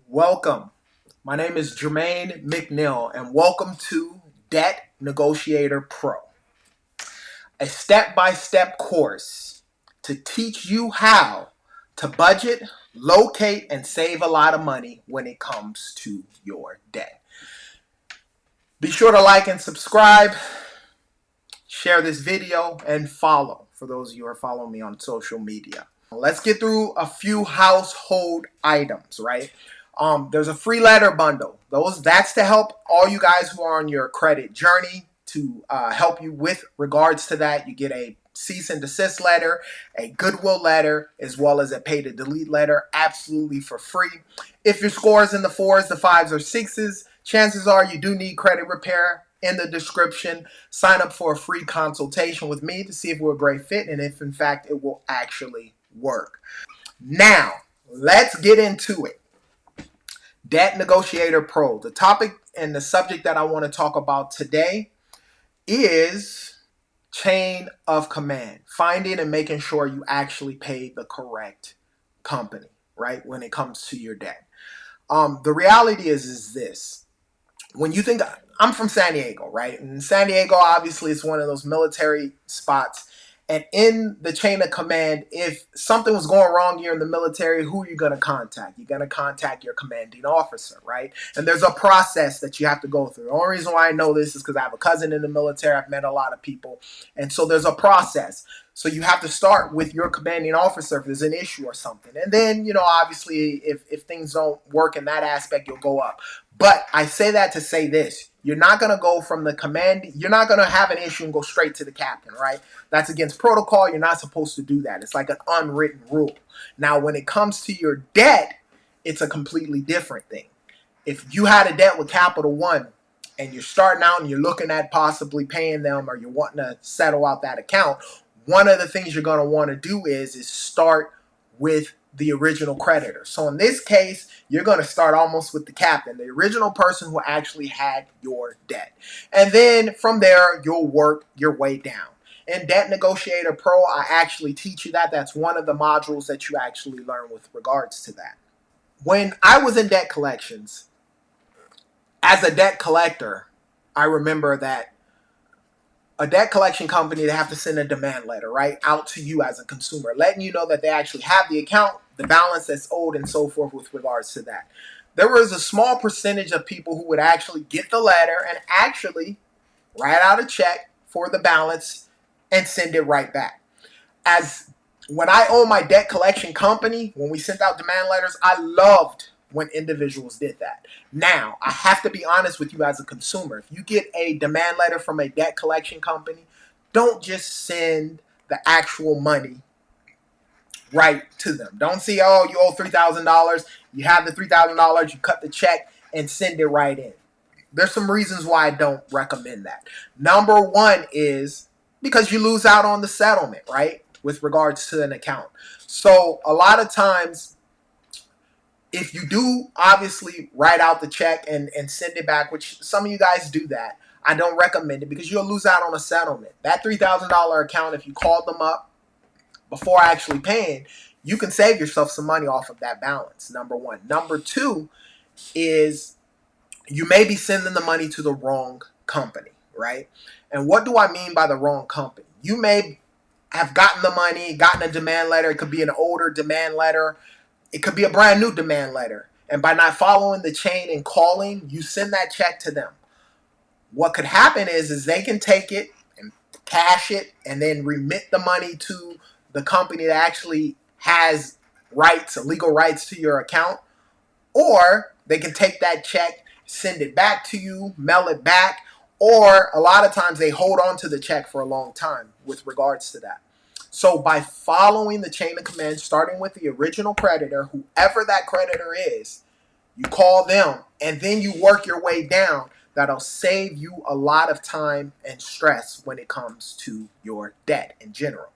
Welcome. My name is Jermaine McNeil, and welcome to Debt Negotiator Pro, a step-by-step course to teach you how to budget, locate, and save a lot of money when it comes to your debt. Be sure to like and subscribe, share this video, and follow for those of you who are following me on social media. Let's get through a few household items, right? There's a free letter bundle. That's to help all you guys who are on your credit journey, to help you with regards to that. You get a cease and desist letter, a goodwill letter, as well as a pay to delete letter, absolutely for free. If your score is in the 4s, the 5s, or 6s, chances are you do need credit repair. In the description, sign up for a free consultation with me to see if we're a great fit and if in fact it will actually work. Now, let's get into it. Debt Negotiator Pro. The topic and the subject that I want to talk about today is chain of command. Finding and making sure you actually pay the correct company, right, when it comes to your debt. The reality is this. When you think, I'm from San Diego, right? And San Diego, obviously, is one of those military spots. And in the chain of command, if something was going wrong here in the military, who are you going to contact? You're going to contact your commanding officer, right? And there's a process that you have to go through. The only reason why I know this is because I have a cousin in the military. I've met a lot of people. And so there's a process. So you have to start with your commanding officer if there's an issue or something. And then, obviously, if things don't work in that aspect, you'll go up. But I say that to say this. You're not going to go from the command. You're not going to have an issue and go straight to the captain, right? That's against protocol. You're not supposed to do that. It's like an unwritten rule. Now, when it comes to your debt, it's a completely different thing. If you had a debt with Capital One and you're starting out and you're looking at possibly paying them, or you're wanting to settle out that account, one of the things you're going to want to do is start with the original creditor. So in this case, you're going to start almost with the captain, the original person who actually had your debt. And then from there, you'll work your way down. In Debt Negotiator Pro, I actually teach you that. That's one of the modules that you actually learn with regards to that. When I was in debt collections, as a debt collector, I remember that a debt collection company, they have to send a demand letter, right, out to you as a consumer, letting you know that they actually have the account, the balance that's owed, and so forth with regards to that. There was a small percentage of people who would actually get the letter and actually write out a check for the balance and send it right back. As when I owned my debt collection company, when we sent out demand letters, I loved when individuals did that. Now, I have to be honest with you as a consumer. If you get a demand letter from a debt collection company, don't just send the actual money right to them. Don't see, oh, you owe $3,000. You have the $3,000. You cut the check and send it right in. There's some reasons why I don't recommend that. Number one is because you lose out on the settlement, right, with regards to an account. So a lot of times, if you do obviously write out the check and send it back, which some of you guys do that, I don't recommend it because you'll lose out on a settlement. That $3,000 account, if you called them up before actually paying, you can save yourself some money off of that balance, number one. Number two is you may be sending the money to the wrong company, right? And what do I mean by the wrong company? You may have gotten the money, gotten a demand letter. It could be an older demand letter. It could be a brand new demand letter. And by not following the chain and calling, you send that check to them. What could happen is they can take it and cash it and then remit the money to the company that actually has rights, legal rights to your account. Or they can take that check, send it back to you, mail it back. Or a lot of times they hold on to the check for a long time with regards to that. So by following the chain of command, starting with the original creditor, whoever that creditor is, you call them and then you work your way down. That'll save you a lot of time and stress when it comes to your debt in general.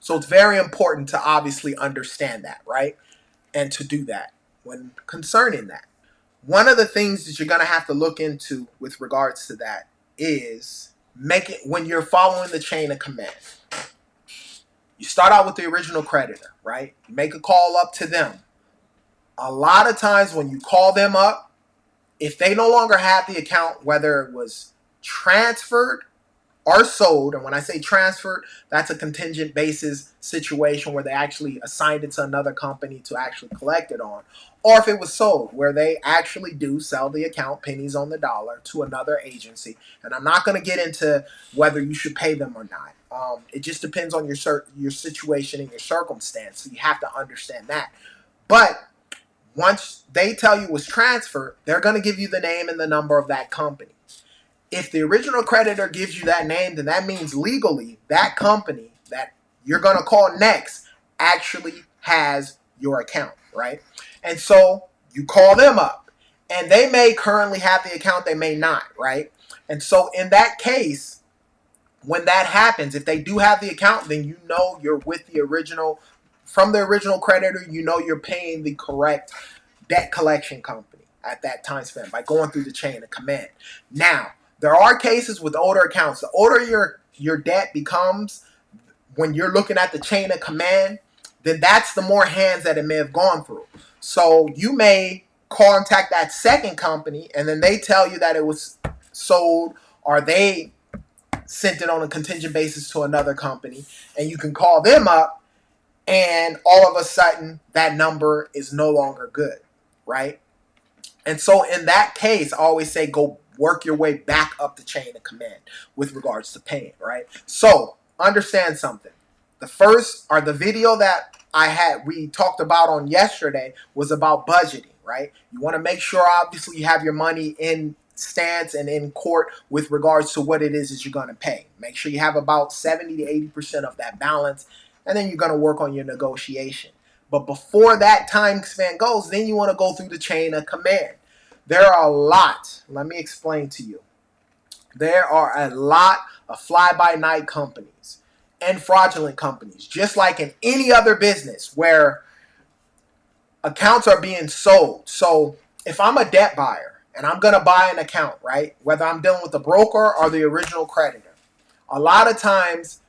So it's very important to obviously understand that, right? And to do that when concerning that. One of the things that you're going to have to look into with regards to that is make it when you're following the chain of command. You start out with the original creditor, right? You make a call up to them. A lot of times when you call them up, if they no longer have the account, whether it was transferred or sold, and when I say transferred, that's a contingent basis situation where they actually assigned it to another company to actually collect it on, or if it was sold, where they actually do sell the account pennies on the dollar to another agency. And I'm not going to get into whether you should pay them or not. It just depends on your situation and your circumstance. So you have to understand that. But once they tell you it was transferred, they're going to give you the name and the number of that company. If the original creditor gives you that name, then that means legally that company that you're going to call next actually has your account, right? And so you call them up, and they may currently have the account, they may not, right? And so in that case, when that happens, if they do have the account, then you know you're with the original, from the original creditor, you know you're paying the correct debt collection company at that time span by going through the chain of command. Now, there are cases with older accounts. The older your debt becomes, when you're looking at the chain of command, then that's the more hands that it may have gone through. So you may contact that second company, and then they tell you that it was sold, or they sent it on a contingent basis to another company, and you can call them up, and all of a sudden that number is no longer good, right? And so in that case, I always say go work your way back up the chain of command with regards to paying, right? So understand something. The video that we talked about on yesterday was about budgeting, right? You want to make sure, obviously, you have your money in stance and in court with regards to what it is you're going to pay. Make sure you have about 70 to 80% of that balance, and then you're going to work on your negotiation. But before that time span goes, then you want to go through the chain of command. There are a lot. Let me explain to you. There are a lot of fly-by-night companies and fraudulent companies, just like in any other business where accounts are being sold. So if I'm a debt buyer and I'm going to buy an account, right, whether I'm dealing with the broker or the original creditor, a lot of times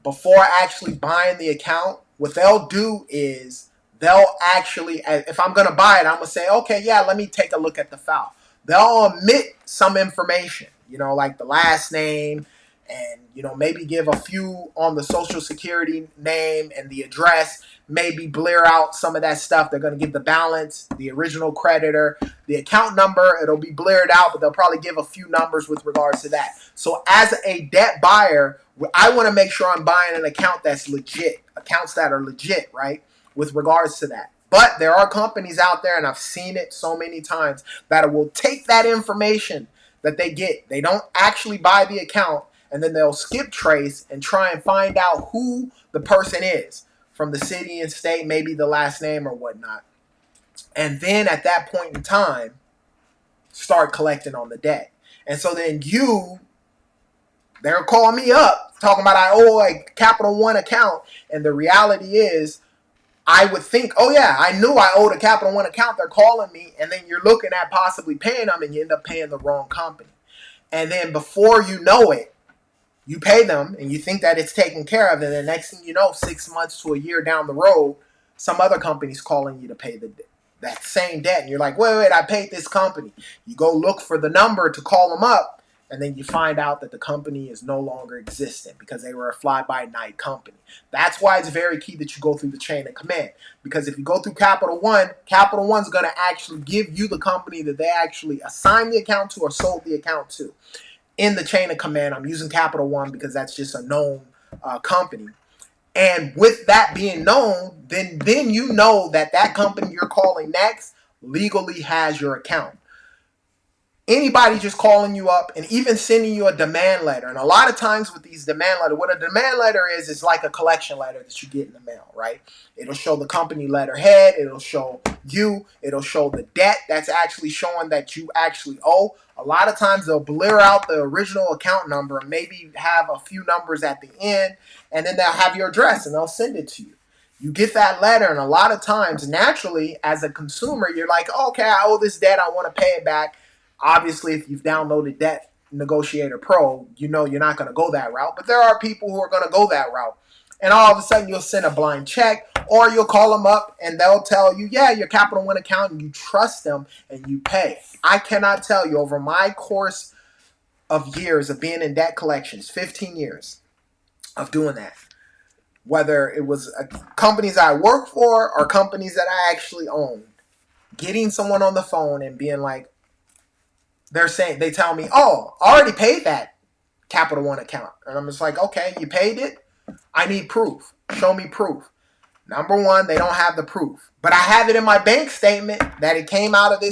before actually buying the account, what they'll do is they'll actually, if I'm going to buy it, I'm going to say, okay, yeah, let me take a look at the file. They'll omit some information, like the last name, and, maybe give a few on the social security name and the address, maybe blur out some of that stuff. They're going to give the balance, the original creditor, the account number. It'll be blurred out, but they'll probably give a few numbers with regards to that. So as a debt buyer, I want to make sure I'm buying an account that's legit, accounts that are legit, right, with regards to that. But there are companies out there, and I've seen it so many times, that will take that information that they get. They don't actually buy the account, and then they'll skip trace and try and find out who the person is from the city and state, maybe the last name or whatnot. And then at that point in time, start collecting on the debt. And so then they're calling me up talking about I owe a Capital One account. And the reality is, I would think, oh yeah, I knew I owed a Capital One account. They're calling me, and then you're looking at possibly paying them, and you end up paying the wrong company. And then before you know it, you pay them, and you think that it's taken care of, and the next thing you know, 6 months to a year down the road, some other company's calling you to pay that same debt, and you're like, wait, I paid this company. You go look for the number to call them up, and then you find out that the company is no longer existent because they were a fly-by-night company. That's why it's very key that you go through the chain of command. Because if you go through Capital One's going to actually give you the company that they actually assigned the account to or sold the account to. In the chain of command, I'm using Capital One because that's just a known company. And with that being known, then you know that company you're calling next legally has your account. Anybody just calling you up and even sending you a demand letter. And a lot of times with these demand letters, what a demand letter is like a collection letter that you get in the mail, right? It'll show the company letterhead. It'll show you. It'll show the debt that's actually showing that you actually owe. A lot of times they'll blur out the original account number and maybe have a few numbers at the end, and then they'll have your address and they'll send it to you. You get that letter, and a lot of times, naturally, as a consumer, you're like, okay, I owe this debt. I want to pay it back. Obviously, if you've downloaded Debt Negotiator Pro, you know you're not going to go that route. But there are people who are going to go that route. And all of a sudden you'll send a blind check, or you'll call them up and they'll tell you, yeah, your Capital One account, and you trust them and you pay. I cannot tell you, over my course of years of being in debt collections, 15 years of doing that, whether it was companies I work for or companies that I actually own, getting someone on the phone and being like, they tell me, oh, I already paid that Capital One account. And I'm just like, okay, you paid it? I need proof. Show me proof. Number one, they don't have the proof. But I have it in my bank statement that it came out of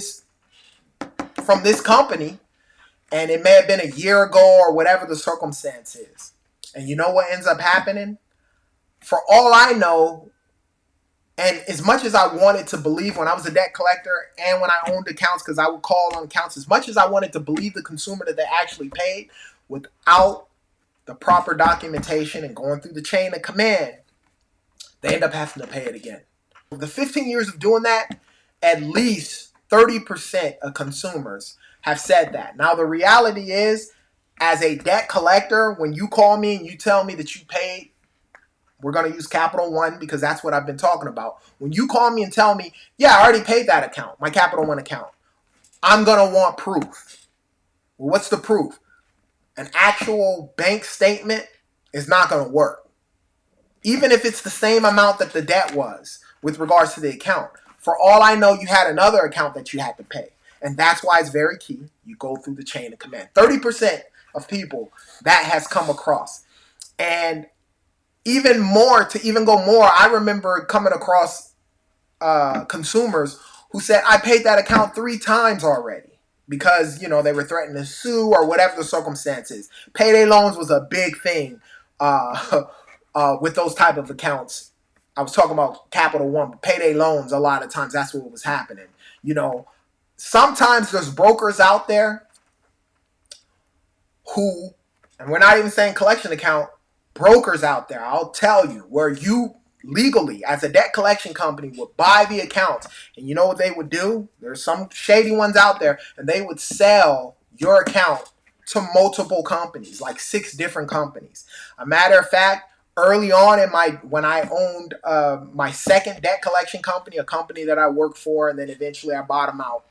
from this company, and it may have been a year ago or whatever the circumstance is. And you know what ends up happening? For all I know, and as much as I wanted to believe when I was a debt collector and when I owned accounts, because I would call on accounts, as much as I wanted to believe the consumer that they actually paid, without the proper documentation and going through the chain of command, they end up having to pay it again. The 15 years of doing that, at least 30% of consumers have said that. Now, the reality is, as a debt collector, when you call me and you tell me that you paid, we're going to use Capital One because that's what I've been talking about. When you call me and tell me, yeah, I already paid that account, my Capital One account, I'm going to want proof. Well, what's the proof? An actual bank statement is not going to work. Even if it's the same amount that the debt was with regards to the account. For all I know, you had another account that you had to pay. And that's why it's very key. You go through the chain of command. 30% of people that has come across. And even more, to even go more, I remember coming across consumers who said, I paid that account 3 times already. Because, you know, they were threatening to sue or whatever the circumstances. Payday loans was a big thing with those type of accounts. I was talking about Capital One, but payday loans, a lot of times that's what was happening. You know, sometimes there's brokers out there who, and we're not even saying collection account, brokers out there, I'll tell you, where you legally, as a debt collection company, would buy the accounts. And you know what they would do? There's some shady ones out there, and they would sell your account to multiple companies, like 6 different companies. A matter of fact, early on when I owned my second debt collection company, a company that I worked for, and then eventually I bought them out,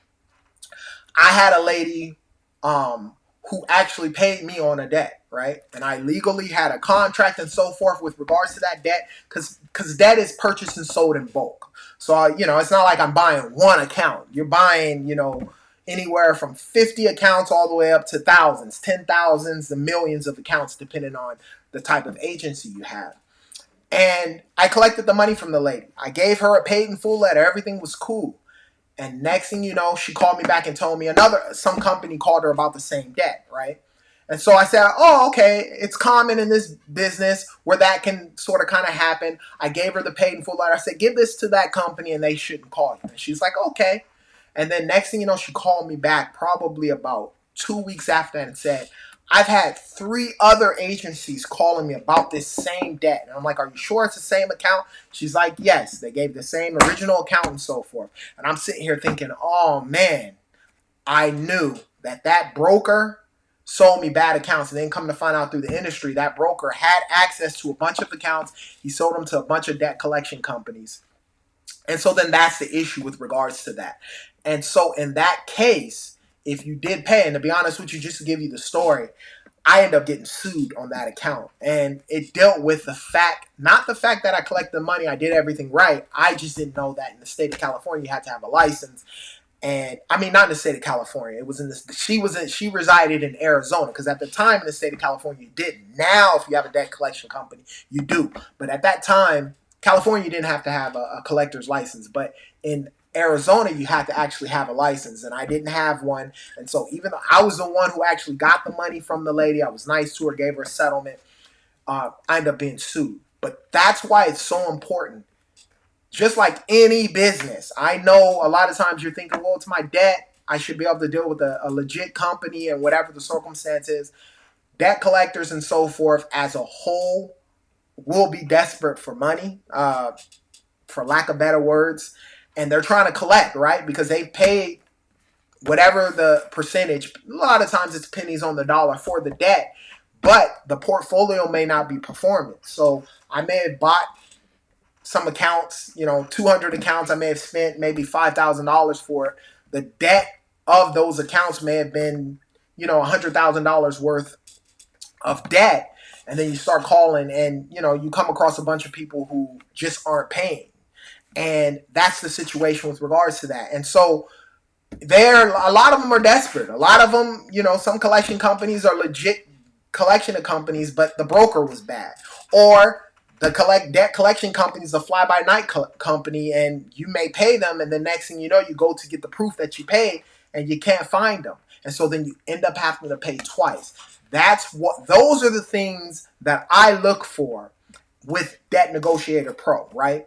I had a lady who actually paid me on a debt, right? And I legally had a contract and so forth with regards to that debt, because debt is purchased and sold in bulk. So, you know, it's not like I'm buying one account. You're buying, you know, anywhere from 50 accounts all the way up to thousands, 10,000s, the millions of accounts, depending on the type of agency you have. And I collected the money from the lady. I gave her a paid in full letter. Everything was cool. And next thing you know, she called me back and told me some company called her about the same debt, right? And so I said, oh, okay, it's common in this business where that can sort of kind of happen. I gave her the paid in full letter. I said, give this to that company and they shouldn't call you. And she's like, okay. And then next thing you know, she called me back probably about 2 weeks after that and said, I've had 3 other agencies calling me about this same debt. And I'm like, are you sure it's the same account? She's like, yes, they gave the same original account and so forth. And I'm sitting here thinking, oh man, I knew that broker sold me bad accounts. And then come to find out through the industry, that broker had access to a bunch of accounts. He sold them to a bunch of debt collection companies. And so then that's the issue with regards to that. And so in that case, if you did pay, and to be honest with you, just to give you the story, I ended up getting sued on that account. And it dealt with not the fact that I collected the money, I did everything right. I just didn't know that in the state of California, you had to have a license. And I mean, not in the state of California. It was in this. She resided in Arizona, because at the time in the state of California, you didn't. Now, if you have a debt collection company, you do. But at that time, California didn't have to have a collector's license. But in Arizona, you had to actually have a license, and I didn't have one. And so even though I was the one who actually got the money from the lady, I was nice to her, gave her a settlement, I ended up being sued. But that's why it's so important. Just like any business, I know a lot of times you're thinking, well, it's my debt, I should be able to deal with a legit company and whatever the circumstances. Debt collectors and so forth as a whole will be desperate for money, for lack of better words. And they're trying to collect, right? Because they've paid whatever the percentage, a lot of times it's pennies on the dollar for the debt, but the portfolio may not be performing. So I may have bought some accounts, 200 accounts. I may have spent maybe $5,000 for it. The debt of those accounts may have been, $100,000 worth of debt. And then you start calling and, you come across a bunch of people who just aren't paying. And that's the situation with regards to that. And so a lot of them are desperate. A lot of them, some collection companies are legit collection of companies, but the broker was bad. Or the debt collection company is a fly-by-night company, and you may pay them, and the next thing you know, you go to get the proof that you paid, and you can't find them. And so then you end up having to pay twice. Those are the things that I look for with Debt Negotiator Pro, right?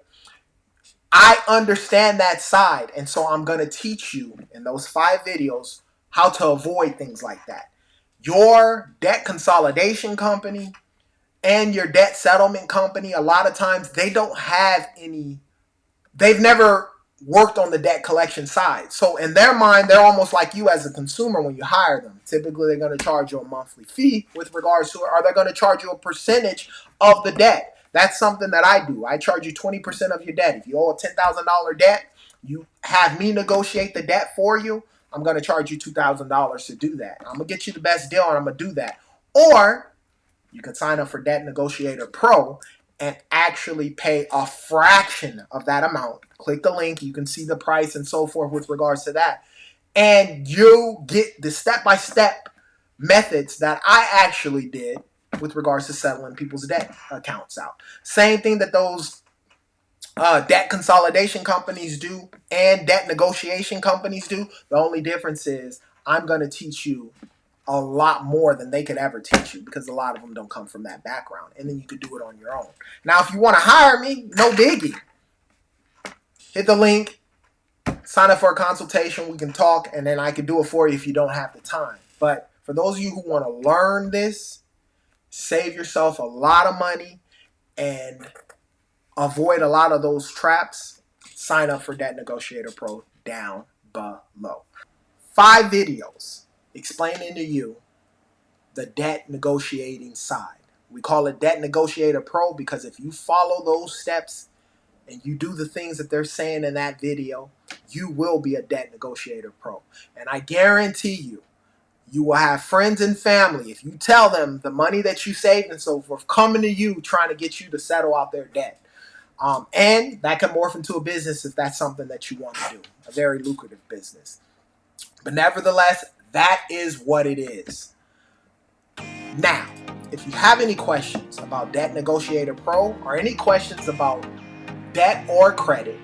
I understand that side, and so I'm going to teach you in those 5 videos how to avoid things like that. Your debt consolidation company and your debt settlement company, a lot of times they've never worked on the debt collection side. So in their mind, they're almost like you as a consumer when you hire them. Typically, they're going to charge you a monthly fee with regards to it, or they're going to charge you a percentage of the debt. That's something that I do. I charge you 20% of your debt. If you owe a $10,000 debt, you have me negotiate the debt for you. I'm going to charge you $2,000 to do that. I'm going to get you the best deal, and I'm going to do that. Or you can sign up for Debt Negotiator Pro and actually pay a fraction of that amount. Click the link. You can see the price and so forth with regards to that. And you get the step-by-step methods that I actually did with regards to settling people's debt accounts out. Same thing that those debt consolidation companies do and debt negotiation companies do. The only difference is I'm going to teach you a lot more than they could ever teach you, because a lot of them don't come from that background, and then you could do it on your own. Now, if you want to hire me, no biggie. Hit the link, sign up for a consultation, we can talk, and then I can do it for you if you don't have the time. But for those of you who want to learn this, save yourself a lot of money, and avoid a lot of those traps, sign up for Debt Negotiator Pro down below. 5 videos explaining to you the debt negotiating side. We call it Debt Negotiator Pro because if you follow those steps and you do the things that they're saying in that video, you will be a Debt Negotiator Pro. And I guarantee you, you will have friends and family, if you tell them the money that you saved and so forth, coming to you trying to get you to settle out their debt. And that can morph into a business if that's something that you want to do, a very lucrative business. But nevertheless, that is what it is. Now, if you have any questions about Debt Negotiator Pro or any questions about debt or credit,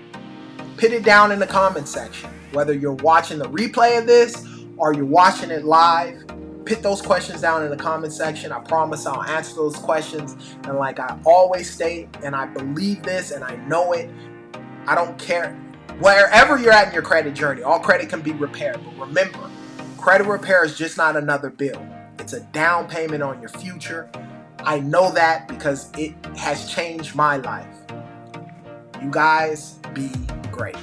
put it down in the comment section. Whether you're watching the replay of this or you're watching it live, put those questions down in the comment section. I promise I'll answer those questions. And like I always state, and I believe this and I know it, I don't care. Wherever you're at in your credit journey, all credit can be repaired. But remember, credit repair is just not another bill. It's a down payment on your future. I know that because it has changed my life. You guys be great.